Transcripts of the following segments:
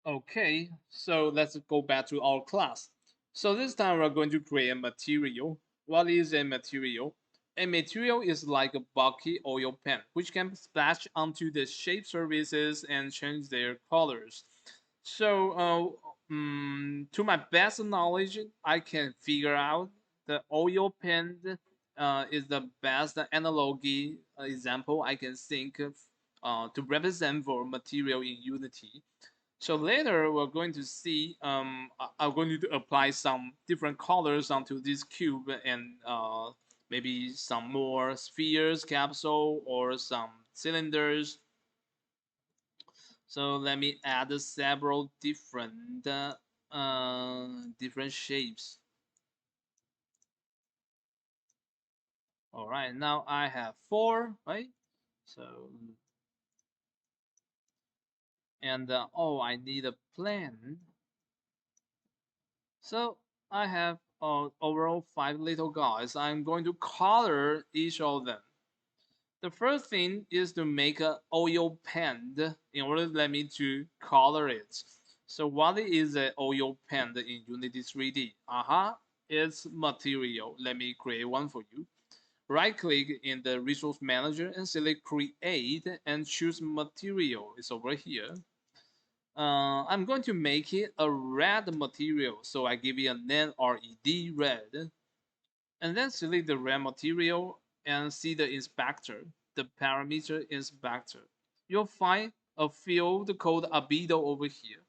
Okay, so let's go back to our class. So this time we're going to create a material. What is a material? A material is like a bulky oil pen, which can splash onto the shape surfaces and change their colors. So, to my best knowledge, I can figure out the oil pen is the best analogy example I can think of to represent for material in Unity. So later we're going to see, I'm going to apply some different colors onto this cube and maybe some more spheres, capsule, or some cylinders. So let me add several different shapes. All right, now I have four, right? So, and oh, I need a plan. So I have overall five little guys. I'm going to color each of them. The first thing is to make an oil pen in order to let me to color it. So what is an oil pen in Unity 3D? It's material. Let me create one for you. Right click in the resource manager and select create and choose material. It's over here. I'm going to make it a red material, so I give it a name red red, and then select the red material and see the inspector, the parameter inspector. You'll find a field called albedo over here.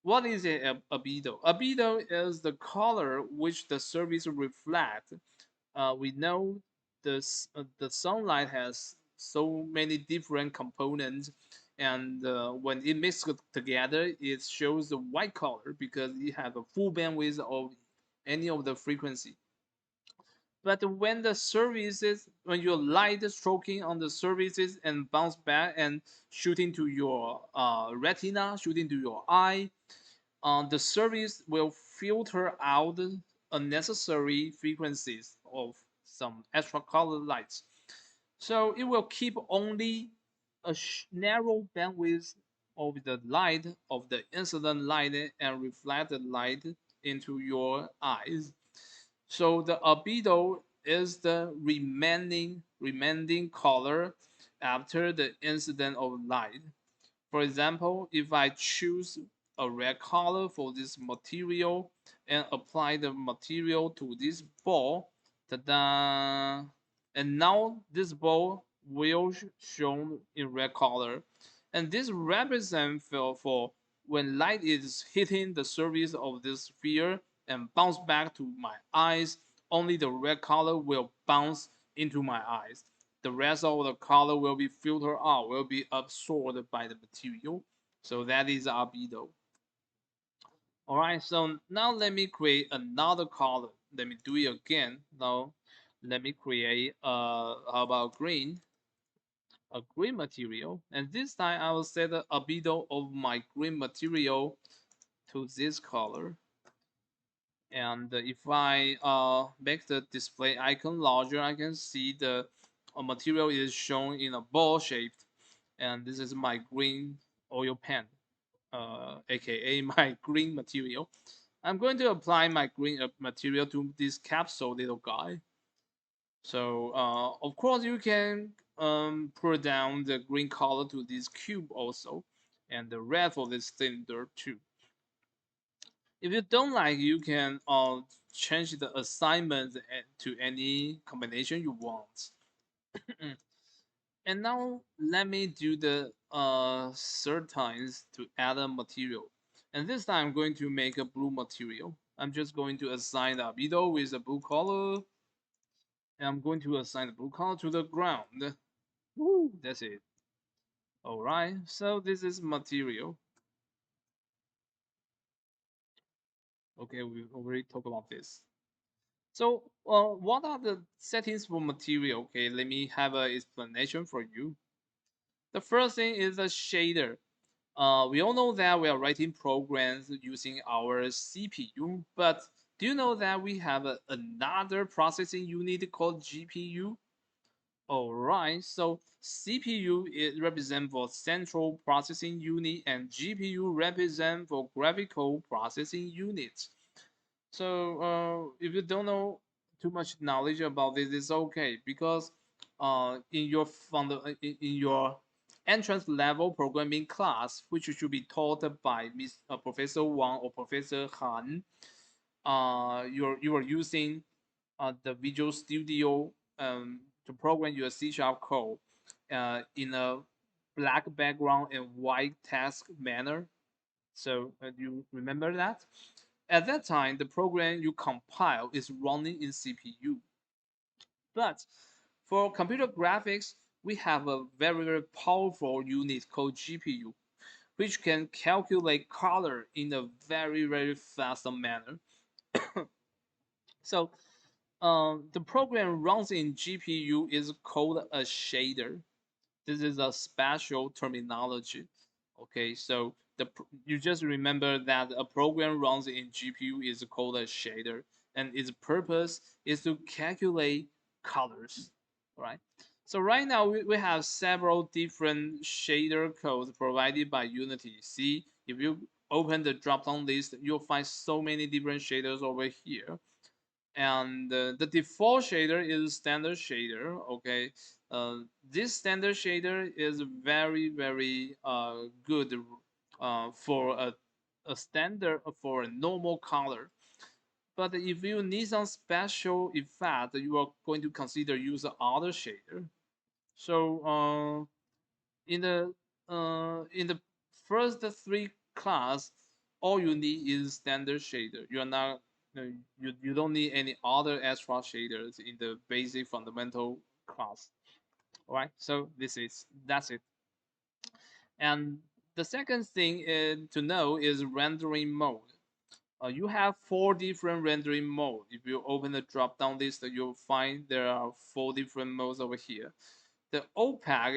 What is a albedo? Albedo is the color which the surface reflects. We know the sunlight has so many different components, and when it mixed together, it shows the white color because it has a full bandwidth of any of the frequency. But when the surfaces, when your light stroking on the surfaces and bounce back and shooting to your retina, shooting to your eye, the service will filter out unnecessary frequencies of some extra color lights. So it will keep only a narrow bandwidth of the light of the incident light and reflected light into your eyes. So the albedo is the remaining color after the incident of light. For example, if I choose a red color for this material and apply the material to this ball, ta-da! And now this ball will shown in red color. And this represents for when light is hitting the surface of this sphere and bounce back to my eyes, only the red color will bounce into my eyes. The rest of the color will be filtered out, will be absorbed by the material. So that is albedo. All right, so now let me create another color. Let me do it again. Now let me create how about green? A green material. And this time I will set the albedo of my green material to this color. And if I make the display icon larger, I can see the material is shown in a ball shape. And this is my green oil pen, aka my green material. I'm going to apply my green material to this capsule little guy. So of course you can put down the green color to this cube also, and the red for this cylinder too. If you don't like, you can change the assignment to any combination you want. And now let me do the third times to add a material. And this time I'm going to make a blue material. I'm just going to assign the albedo with a blue color. And I'm going to assign the blue color to the ground. Woo, that's it. Alright, so this is material. Okay, we already talked about this. So, what are the settings for material? Okay, let me have an explanation for you. The first thing is a shader. We all know that we are writing programs using our CPU, but do you know that we have another processing unit called GPU? All right, so CPU it represent for central processing unit and GPU represent for graphical processing unit. So if you don't know too much knowledge about this, it's okay because in your in your entrance level programming class, which should be taught by Professor Wang or Professor Han, you are using the Visual Studio to program your C# code in a black background and white text manner. So you remember that? At that time, the program you compile is running in CPU. But for computer graphics, we have a very powerful unit called GPU, which can calculate color in a very fast manner. So the program runs in GPU is called a shader. This is a special terminology. Okay, so you just remember that a program runs in GPU is called a shader, and its purpose is to calculate colors, right? So right now we have several different shader codes provided by Unity. See, if you open the drop-down list, you'll find so many different shaders over here, and the default shader is standard shader. Okay, this standard shader is very good for a standard for a normal color. But if you need some special effect, you are going to consider use other shader. So in the first three class, all you need is standard shader. You are not you don't need any other extra shaders in the basic fundamental class. All right, so that's it. And the second thing to know is rendering mode. You have four different rendering mode. If you open the drop-down list, you'll find there are four different modes over here. The opaque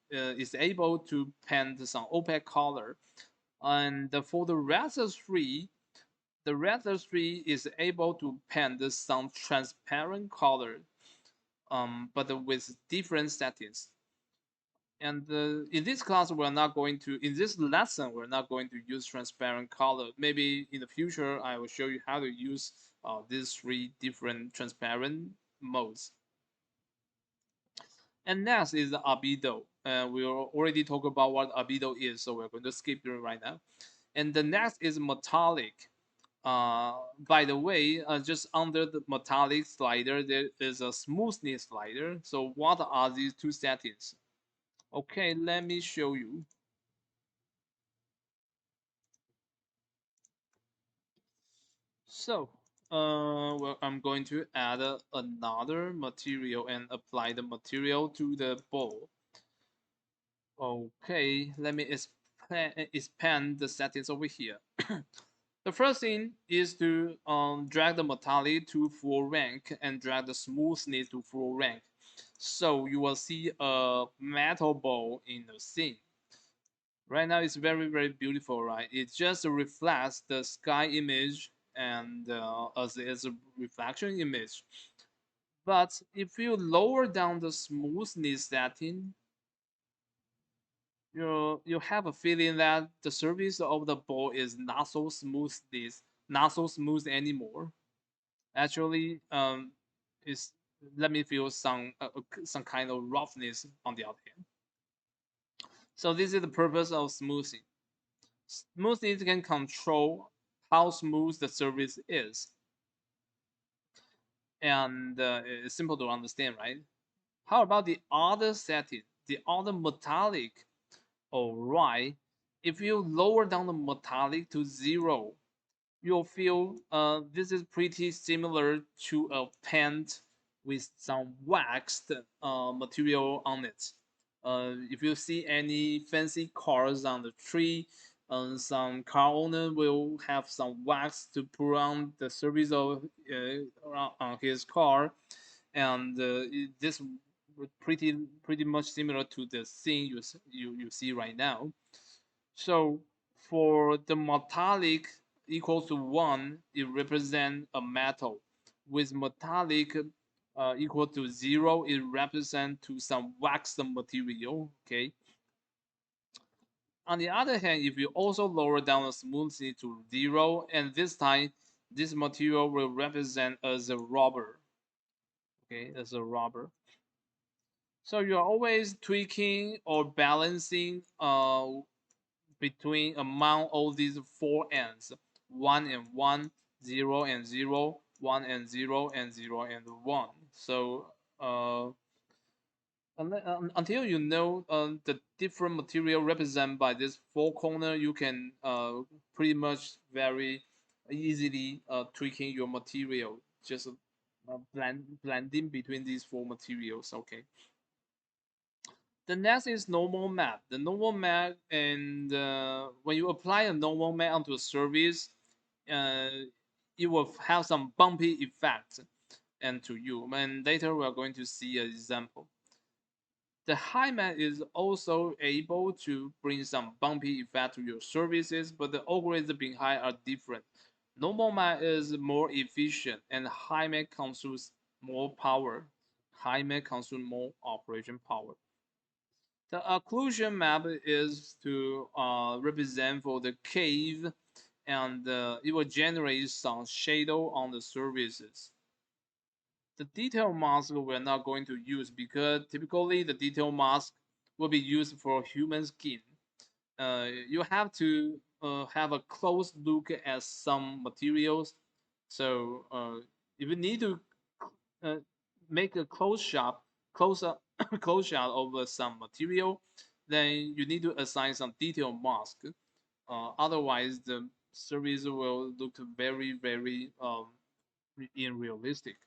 is able to paint some opaque color, and for the raster 3, the raster 3 is able to paint some transparent color, but with different settings. And in this class, in this lesson, we're not going to use transparent color. Maybe in the future, I will show you how to use these three different transparent modes. And next is the albedo. We already talked about what albedo is, so we're going to skip it right now. And the next is metallic. By the way, just under the metallic slider, there is a smoothness slider. So what are these two settings? Okay, let me show you. So, well, I'm going to add another material and apply the material to the ball. Okay, let me expand the settings over here. The first thing is to drag the metallic to full rank and drag the smoothness to full rank. So you will see a metal ball in the scene. Right now it's very beautiful, right? It just reflects the sky image and as a reflection image. But if you lower down the smoothness setting, you have a feeling that the surface of the ball is not so smooth anymore. Actually, is let me feel some kind of roughness on the other hand. So this is the purpose of smoothing. Smoothing can control how smooth the surface is, and it's simple to understand, right? How about the other setting, the other metallic? All right, if you lower down the metallic to 0, you'll feel this is pretty similar to a paint with some waxed material on it. If you see any fancy cars on the tree, some car owner will have some wax to put on the surface of on his car, and this pretty much similar to the scene you see right now. So for the metallic equals to 1, it represents a metal. With metallic equal to 0, it represents to some wax material. Okay. On the other hand, if you also lower down the smoothly to 0, and this time this material will represent as a rubber. Okay, as a rubber. So you're always tweaking or balancing between among all these four ends, 1 and 1, 0 and 0, 1 and 0, and 0 and 1. So until you know the different material represented by this four corner, you can pretty much very easily tweaking your material, just blending between these four materials. Okay. The next is normal map. The normal map, and when you apply a normal map onto a service, uh, it will have some bumpy effect and to you. And later we are going to see an example. The high map is also able to bring some bumpy effect to your services, but the algorithms behind are different. Normal map is more efficient, and high map consumes more power. High map consumes more operation power. The occlusion map is to represent for the cave, and it will generate some shadow on the surfaces. The detail mask we're not going to use because typically the detail mask will be used for human skin. You have to have a close look at some materials. So if you need to uh, make a close up, close shot of some material, then you need to assign some detail mask. Otherwise, the service will look very, very unrealistic.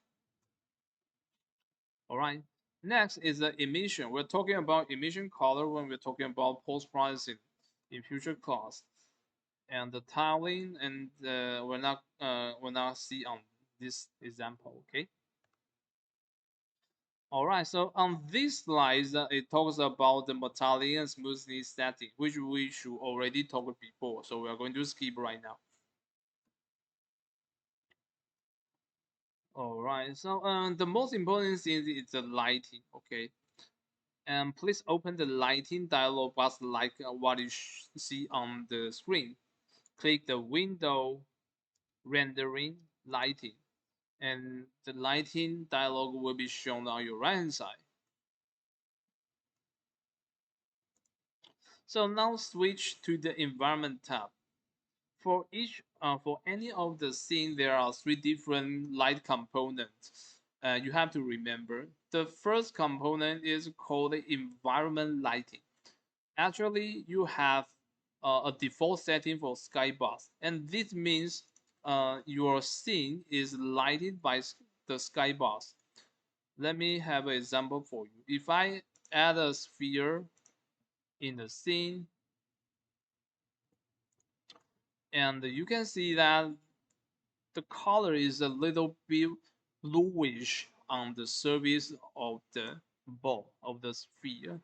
All right. Next is the emission. We're talking about emission color when we're talking about post processing in future class, and the tiling, and we're not see on this example. Okay. All right. So on this slide, it talks about the metallic and smoothness setting, which we should already talk before. So we are going to skip right now. All right. So the most important thing is the lighting. Okay. And please open the lighting dialog box like what you see on the screen. Click the window rendering lighting, and the lighting dialog will be shown on your right hand side. So now switch to the environment tab. For any of the scene, there are three different light components. You have to remember. The first component is called the environment lighting. Actually, you have a default setting for skybox, and this means your scene is lighted by the skybox. Let me have an example for you. If I add a sphere in the scene, and you can see that the color is a little bit bluish on the surface of the ball of the sphere.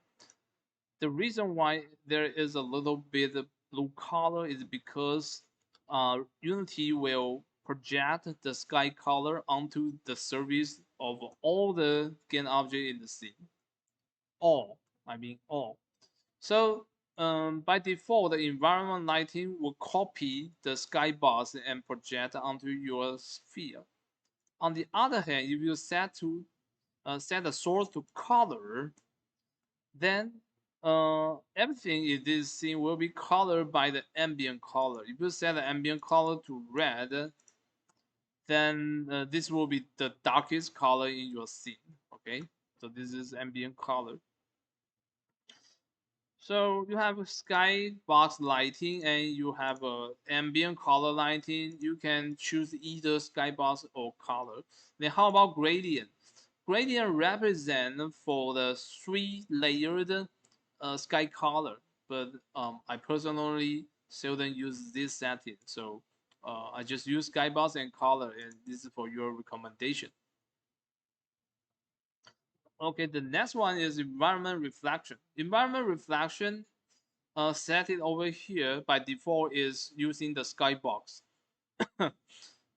The reason why there is a little bit of blue color is because Unity will project the sky color onto the surface of all the game object in the scene. All, I mean all. So by default, the environment lighting will copy the skybox and project onto your sphere. On the other hand, if you set the source to color, then everything in this scene will be colored by the ambient color. If you set the ambient color to red, then this will be the darkest color in your scene. Okay, so this is ambient color. So you have skybox lighting and you have ambient color lighting. You can choose either skybox or color. Then how about gradient? Gradient represent for the three layered sky color, but I personally seldom use this setting. So I just use skybox and color, and this is for your recommendation. Okay, the next one is environment reflection. Environment reflection set it over here by default is using the skybox.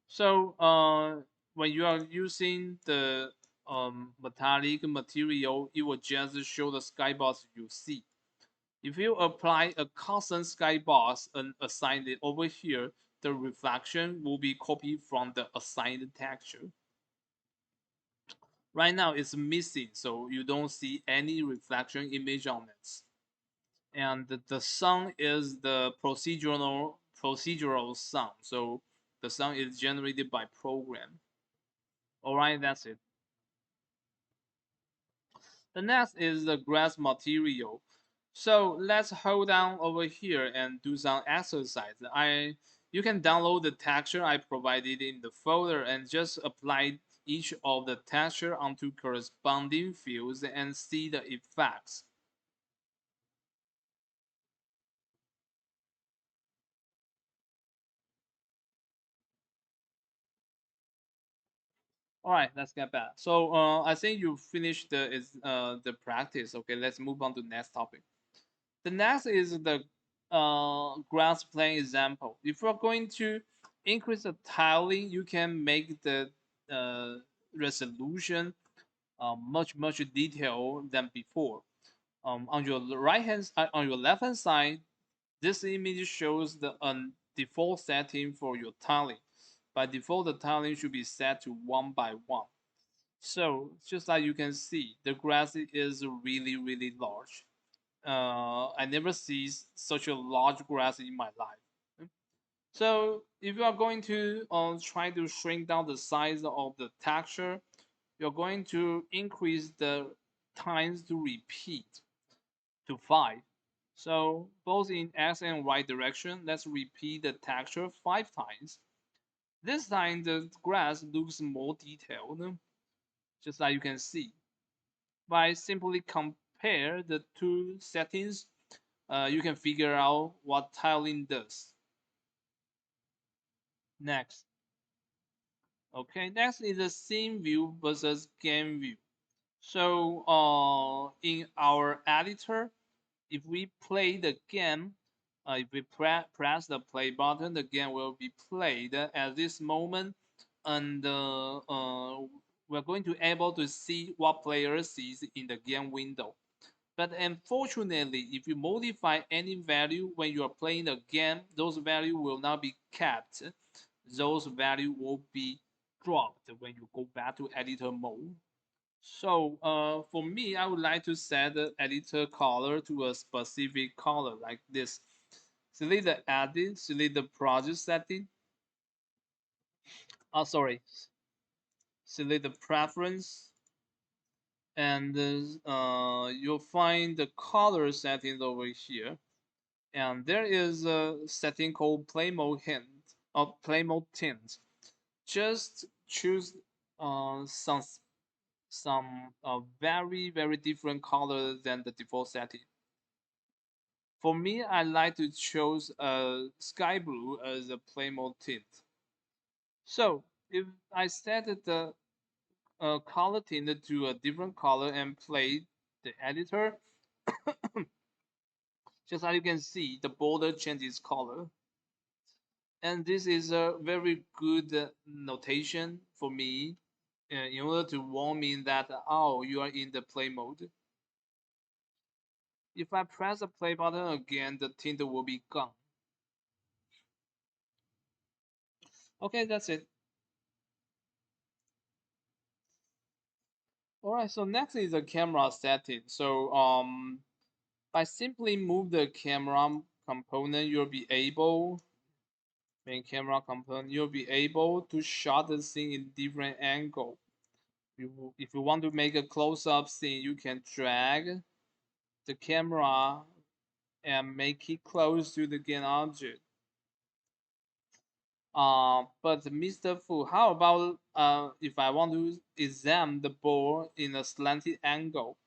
So when you are using the metallic material, it will just show the skybox you see. If you apply a constant skybox and assign it over here, the reflection will be copied from the assigned texture. Right now it's missing, so you don't see any reflection image on it. And the sun is the procedural sun, so the sun is generated by program. All right, that's it. The next is the grass material. So let's hold down over here and do some exercise. You can download the texture I provided in the folder and just apply each of the texture onto corresponding fields and see the effects. All right, let's get back. So I think you finished the practice. Okay, let's move on to the next topic. The next is the grass plane example. If you're going to increase the tiling, you can make the uh, resolution much detailed than before. On your on your left hand side, this image shows the default setting for your tiling. By default, the tiling should be set to 1 by 1. So just like you can see, the grass is really large. I never see such a large grass in my life. So if you are going to try to shrink down the size of the texture, you're going to increase the times to repeat to 5. So both in X and Y direction, let's repeat the texture 5 times. This time the grass looks more detailed, just like you can see. By simply compare the two settings, you can figure out what tiling does. Next. Okay, next is the scene view versus game view. So in our editor, if we play the game, if we press the play button, the game will be played at this moment, and we're going to able to see what player sees in the game window. But unfortunately, if you modify any value when you are playing the game, those value will not be kept. Those value will be dropped when you go back to editor mode. So for me, I would like to set the editor color to a specific color like this. Select the edit, select the project setting. Oh, sorry. Select the preference, and you'll find the color settings over here. And there is a setting called play mode hint or play mode tint. Just choose some very different color than the default setting. For me, I like to choose sky blue as a play mode tint. So if I set the color tint to a different color and play the editor, just as you can see, the border changes color. And this is a very good notation for me in order to warn me that, oh, you are in the play mode. If I press the play button again, the tint will be gone. Okay, that's it. All right, so next is the camera setting. So by simply move the camera component, you'll be able main camera component, you'll be able to shot the scene in different angle. If you want to make a close-up scene, you can drag the camera and make it close to the game object. But Mr. Fu, how about if I want to examine the ball in a slanted angle?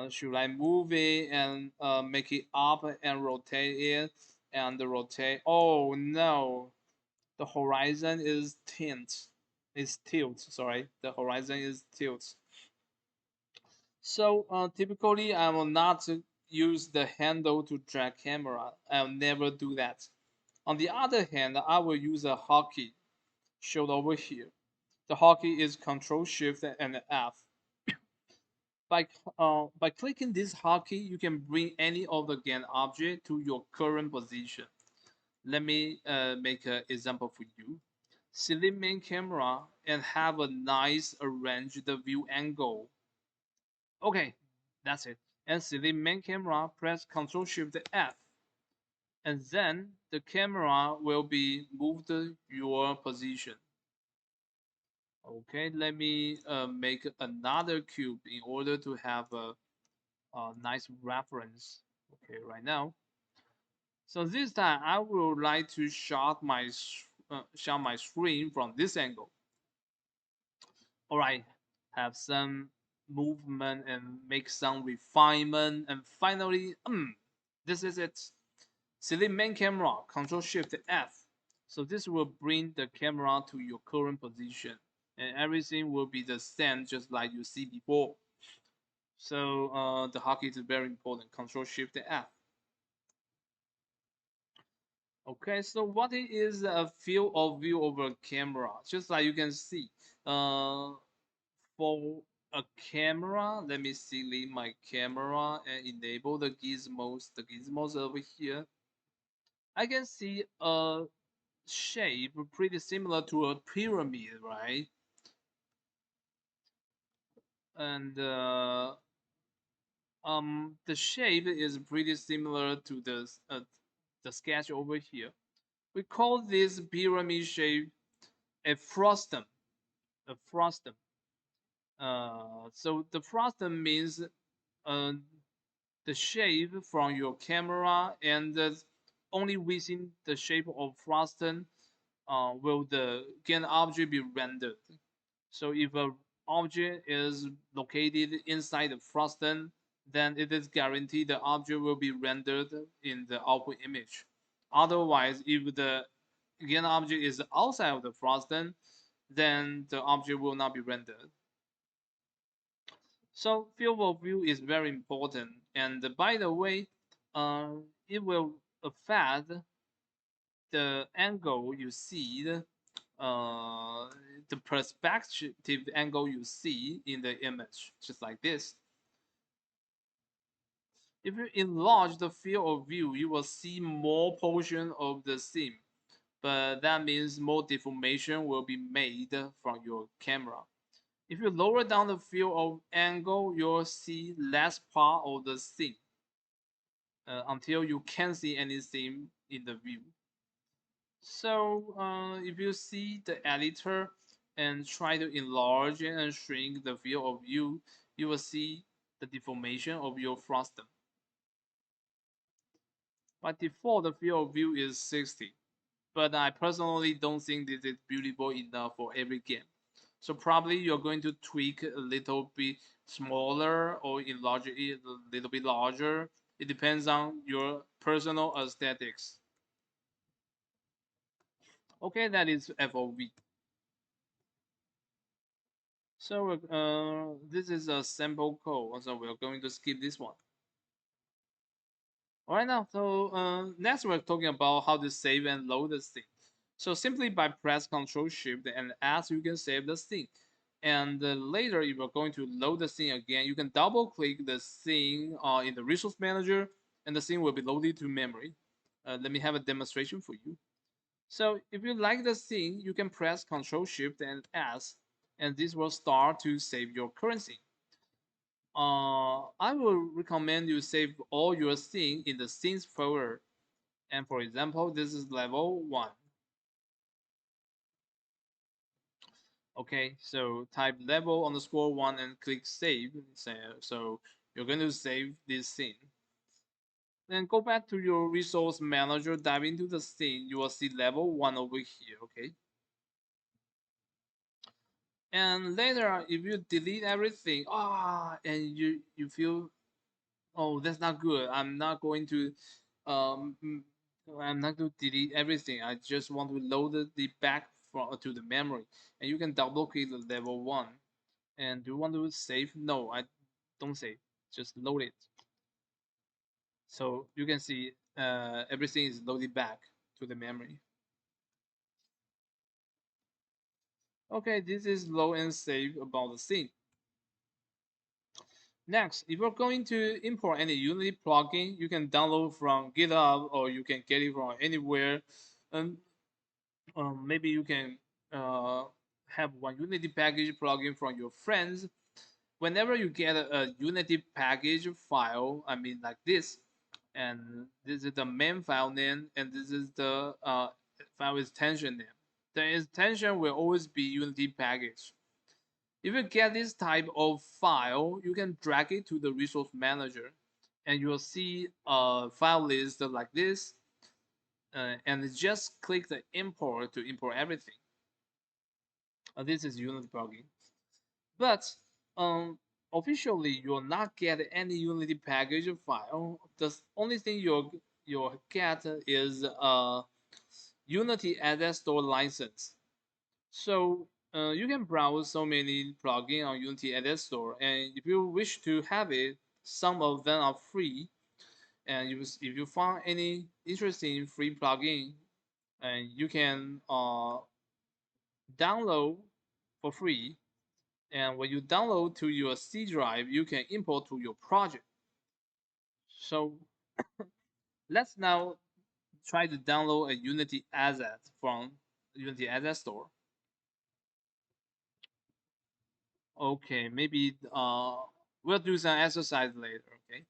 Should I move it and make it up and rotate it and rotate? Oh no, the horizon is tilt. Sorry, the horizon is tilt. So typically, I will not use the handle to drag camera. I'll never do that. On the other hand, I will use a hotkey shown over here. The hotkey is Control Shift and F. By clicking this hotkey, you can bring any of the GAN object to your current position. Let me make an example for you. Select main camera and have a nice arranged view angle. Okay, that's it. And select main camera, press Ctrl Shift F. And then the camera will be moved to your position. Okay, let me make another cube in order to have a nice reference. Okay, right now. So this time I would like to shot my screen from this angle. All right, have some movement and make some refinement, and finally, this is it. Select main camera, Control Shift F. So this will bring the camera to your current position, and everything will be the same, just like you see before. So the hotkey is very important. Control Shift F. Okay, so what is a field of view over camera? Just like you can see, for a camera, let me select my camera and enable the gizmos. The gizmos over here. I can see a shape pretty similar to a pyramid, right? And the shape is pretty similar to the sketch over here. We call this pyramid shape a frostum. A frostum. So the frostum means uh, the shape from your camera, and only within the shape of frostum will the GAN object be rendered. So if a object is located inside the frostum, then it is guaranteed the object will be rendered in the output image. Otherwise, if the GAN object is outside of the frostum, then the object will not be rendered. So field of view is very important, and by the way, it will affect the angle you see, the perspective angle you see in the image, just like this. If you enlarge the field of view, you will see more portion of the scene, but that means more deformation will be made from your camera. If you lower down the field of angle, you'll see less part of the scene until you can't see anything in the view. So if you see the editor and try to enlarge and shrink the field of view, you will see the deformation of your frostum. By default, the field of view is 60, but I personally don't think this is beautiful enough for every game. So probably you're going to tweak a little bit smaller or enlarge it a little bit larger. It depends on your personal aesthetics. Okay, that is FOV. So this is a sample code, so we're going to skip this one. All right now, so next we're talking about how to save and load the scene. So simply by press Ctrl Shift and S, you can save the scene. And later, if you're going to load the scene again, you can double click the scene in the resource manager, and the scene will be loaded to memory. Let me have a demonstration for you. So if you like the scene, you can press Ctrl Shift and S, and this will start to save your current scene. I will recommend you save all your scenes in the scenes folder. And for example, this is level 1. Okay, so type level underscore 1 and click save. So you're going to save this scene. Then go back to your resource manager, dive into the scene. You will see level 1 over here, okay? And later, if you delete everything, and you feel, oh, that's not good. Um, mm, I'm not going to delete everything. I just want to load the back to the memory, and you can double click the level 1. And do you want to save? No, I don't save. Just load it. So you can see everything is loaded back to the memory. Okay, this is low and safe about the thing. Next, if you're going to import any Unity plugin, you can download from GitHub or you can get it from anywhere. And maybe you can uh, have one Unity package plugin from your friends. Whenever you get a Unity package file, I mean like this, and this is the main file name, and this is the file extension name. The extension will always be Unity package. If you get this type of file, you can drag it to the resource manager, and you'll see a file list like this, and just click the import to import everything. This is Unity plugin. But officially, you'll not get any Unity package file. The only thing you'll get is a Unity Asset Store license. So you can browse so many plugins on Unity Asset Store, and if you wish to have it, some of them are free. And if you find any interesting free plugin, and you can download for free. And when you download to your C drive, you can import to your project. So let's now try to download a Unity asset from Unity Asset Store. Okay, maybe we'll do some exercise later. Okay.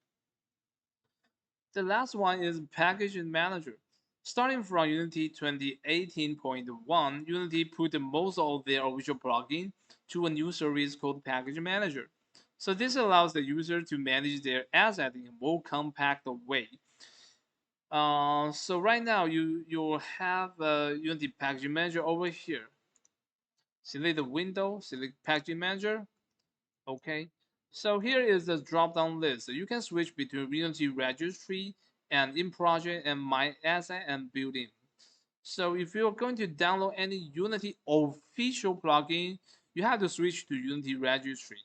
The last one is Package Manager. Starting from Unity 2018.1, Unity put most of their official plugin to a new service called Package Manager. So this allows the user to manage their asset in a more compact way. So right now you have Unity Package Manager over here. Select the window, select Package Manager. Okay. So here is the drop-down list. So you can switch between Unity Registry and in project and my asset and built-in. So if you're going to download any Unity official plugin, you have to switch to Unity Registry.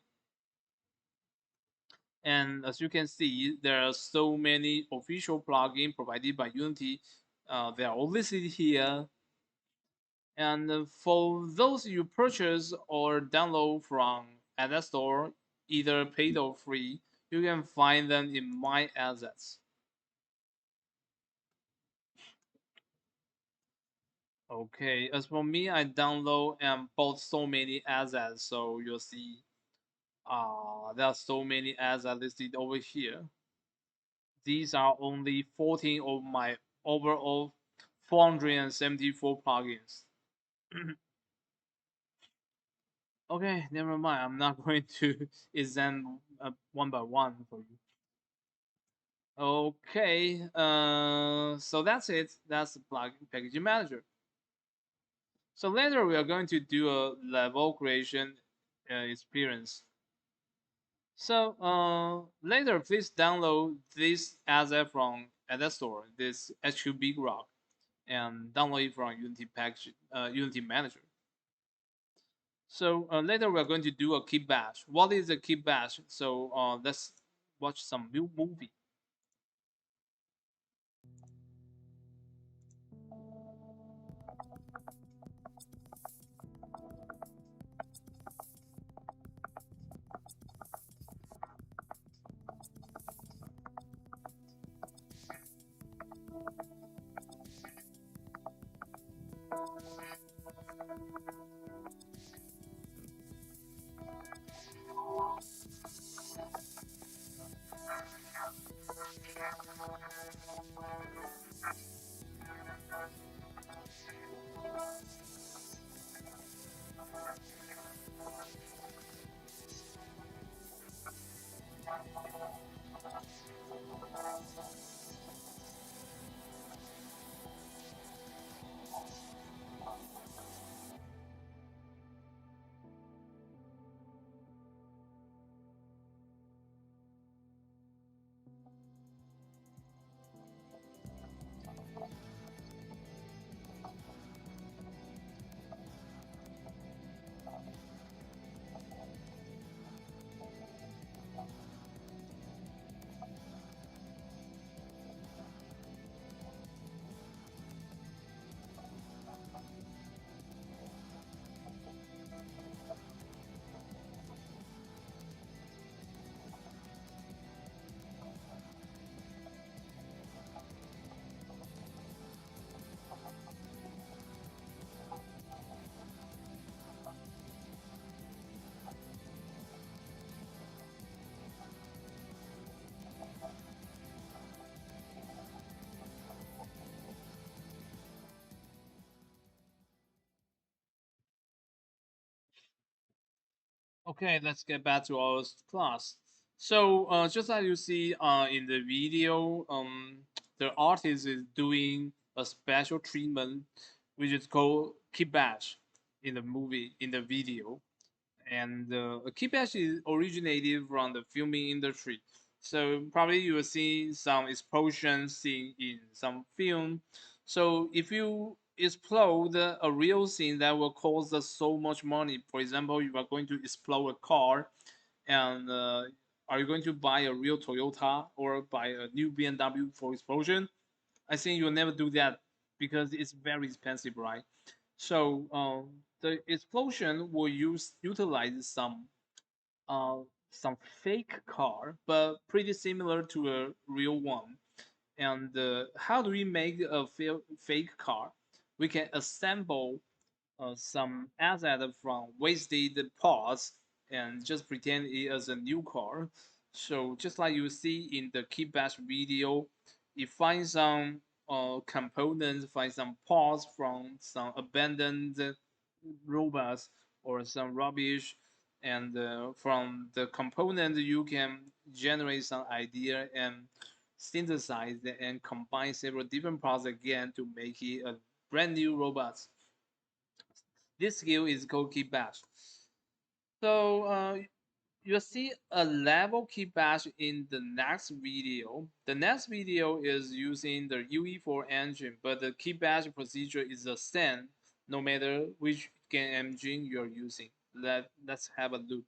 And as you can see, there are so many official plugins provided by Unity. They are all listed here. And for those you purchase or download from Asset Store, either paid or free, you can find them in My Assets. Okay, as for me, I download and bought so many assets, so you'll see there are so many assets listed over here. These are only 14 of my overall 474 plugins. Okay, never mind. I'm not going to examine one by one for you. Okay, so that's it. That's the plugin packaging manager. So later we are going to do a level creation experience. So later, please download this asset from Asset Store, this HQ Big Rock, and download it from Unity package, Unity Manager. So later we are going to do a keep bash. What is a keep bash? So let's watch some new movie. Okay, let's get back to our class. So, just like you see in the video, the artist is doing a special treatment, which is called kibash in the movie, in the video. And kibash is originated from the filming industry. So probably you will see some explosions seen in some film. So if you explode a real scene that will cost us so much money, for example, you are going to explode a car, and are you going to buy a real Toyota or buy a new BMW for explosion? I think you'll never do that because it's very expensive, right? So the explosion will utilize uh, some fake car, but pretty similar to a real one. And how do we make a fake car? We can assemble some asset from wasted parts and just pretend it as a new car. So just like you see in the Keybash video, you find some components, find some parts from some abandoned robots or some rubbish, and from the component you can generate some idea and synthesize and combine several different parts again to make it a brand new robot. This skill is called key bash. So you'll see a level key bash in the next video. The next video is using the UE4 engine, but the key bash procedure is the same no matter which game engine you're using. Let's have a look.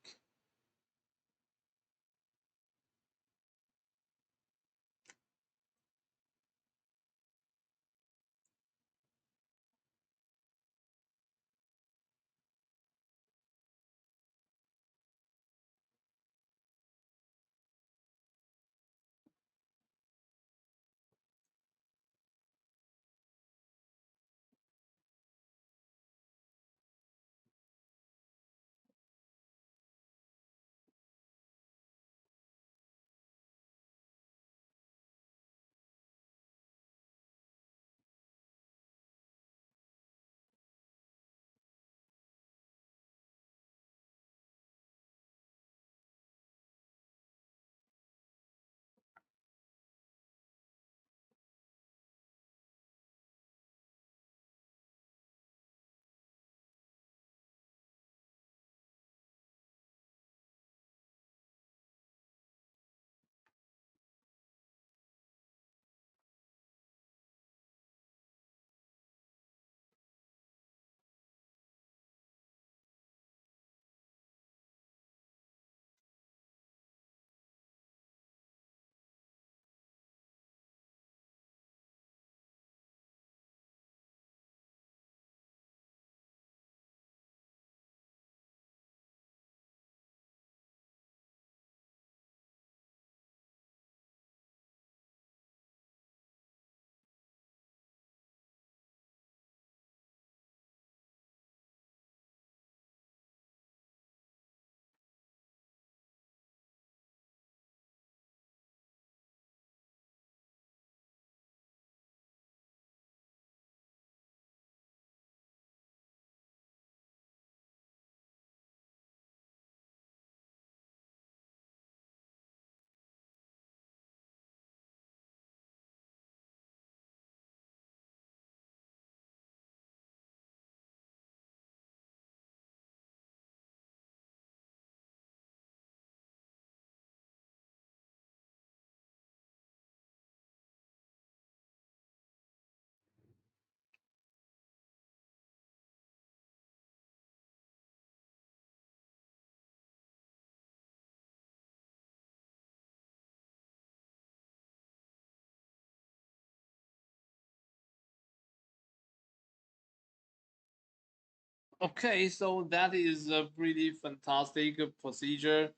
Okay, so that is a pretty fantastic procedure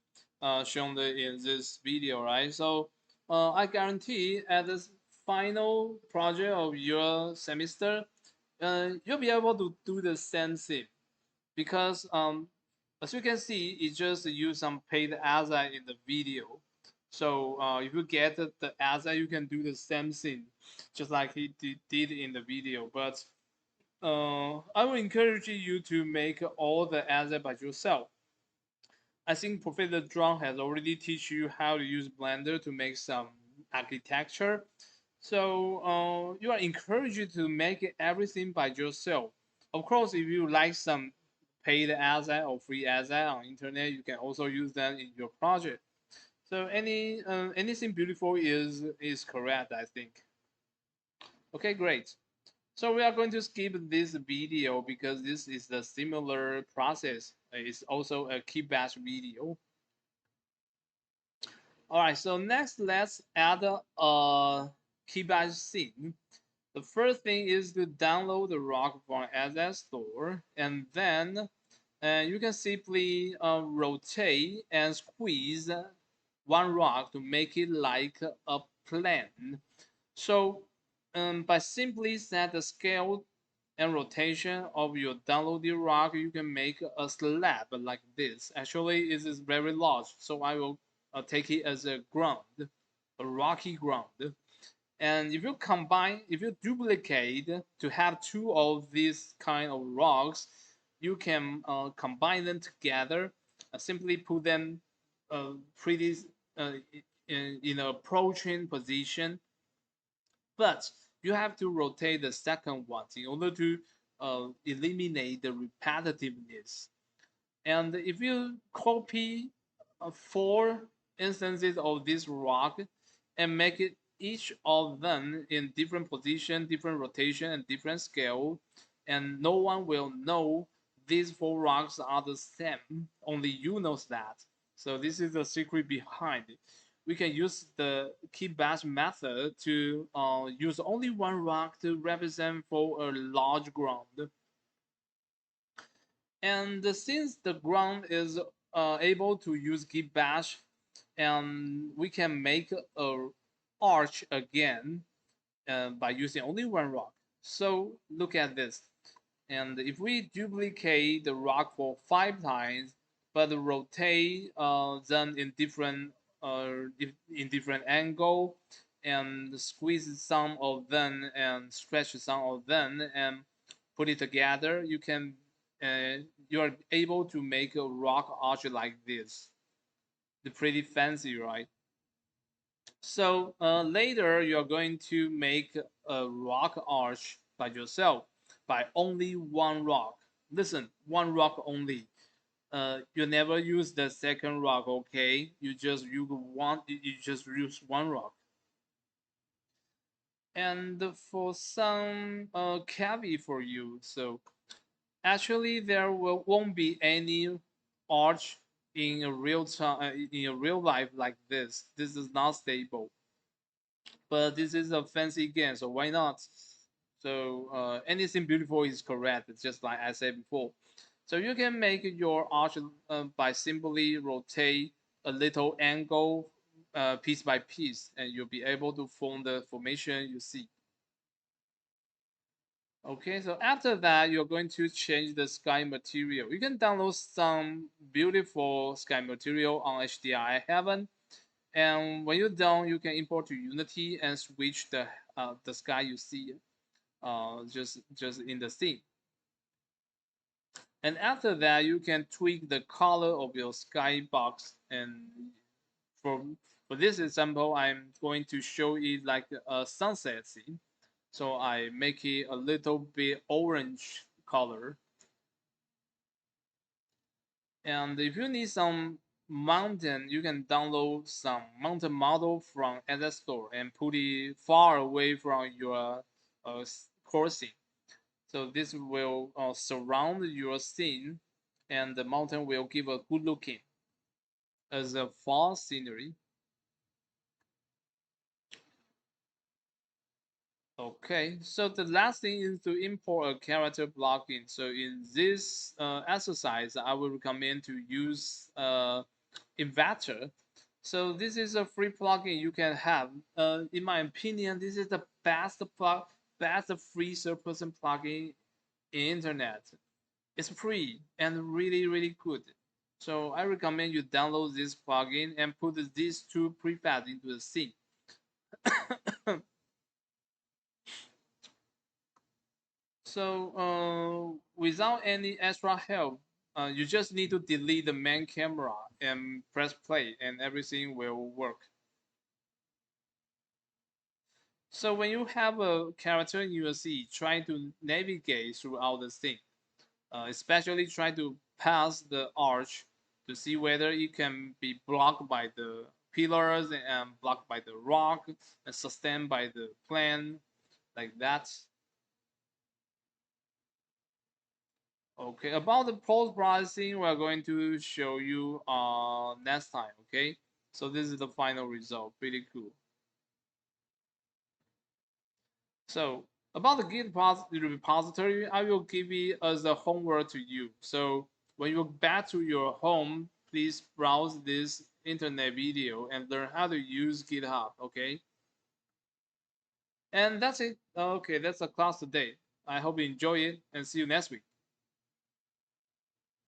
shown in this video, right? So I guarantee at the final project of your semester, you'll be able to do the same thing because as you can see, it just use some paid asset in the video. So if you get the asset, you can do the same thing, just like he did in the video. But I will encourage you to make all the asset by yourself. I think Professor Zhuang has already teach you how to use Blender to make some architecture. So you are encouraged to make everything by yourself. Of course, if you like some paid asset or free asset on internet, you can also use that in your project. So anything beautiful is correct, I think. Okay, great. So we are going to skip this video because this is the similar process. It's also a key batch video. All right, so next let's add a key batch scene. The first thing is to download the rock from Asset Store, and then you can simply rotate and squeeze one rock to make it like a plane. So by simply set the scale and rotation of your downloaded rock, you can make a slab like this. Actually, it is very large, so I will take it as a ground, a rocky ground. And if you combine, if you duplicate to have two of these kind of rocks, you can combine them together, simply put them pretty uh, in an approaching position, but you have to rotate the second one in order to eliminate the repetitiveness. And if you copy four instances of this rock and make it each of them in different position, different rotation, and different scale, and no one will know these four rocks are the same. Only you knows that. So this is the secret behind it. We can use the key batch method to use only one rock to represent for a large ground. And since the ground is able to use key batch, and we can make a arch again by using only one rock. So look at this. And if we duplicate the rock for 5 times, but rotate them in different angle, and squeeze some of them and stretch some of them and put it together, you are able to make a rock arch like this. It's pretty fancy, right? So later you're going to make a rock arch by yourself by only one rock. Listen, one rock only. You never use the second rock, okay? You just use one rock. And for some caveat for you, so actually won't be any arch in a real time in a real life like this. This is not stable, but this is a fancy game, so why not? So anything beautiful is correct, just like I said before. So you can make your arch by simply rotate a little angle piece by piece, and you'll be able to form the formation you see. Okay, so after that, you're going to change the sky material. You can download some beautiful sky material on HDRI Heaven. And when you're done, you can import to Unity and switch the sky you see just in the scene. And after that, you can tweak the color of your sky box. And for for this example, I'm going to show it like a sunset scene. So I make it a little bit orange color. And if you need some mountain, you can download some mountain model from Asset Store and put it far away from your coursing. So this will surround your scene, and the mountain will give a good looking as a fall scenery. Okay, so the last thing is to import a character plugin. So in this exercise, I will recommend to use Inverter. So this is a free plugin you can have. In my opinion, this is the best free third-person plugin in internet. It's free and really good. So I recommend you download this plugin and put these two prefabs into the scene. So without any extra help, you just need to delete the main camera and press play and everything will work. So when you have a character in USC, try to navigate throughout the scene, especially try to pass the arch to see whether it can be blocked by the pillars and blocked by the rock and sustained by the plane, like that. Okay, about the post processing, we're going to show you next time. Okay, so this is the final result. Pretty cool. So about the Git repository, I will give it as a homework to you. So when you go back to your home, please browse this internet video and learn how to use GitHub. Okay, and that's it. Okay, that's the class today. I hope you enjoy it and see you next week.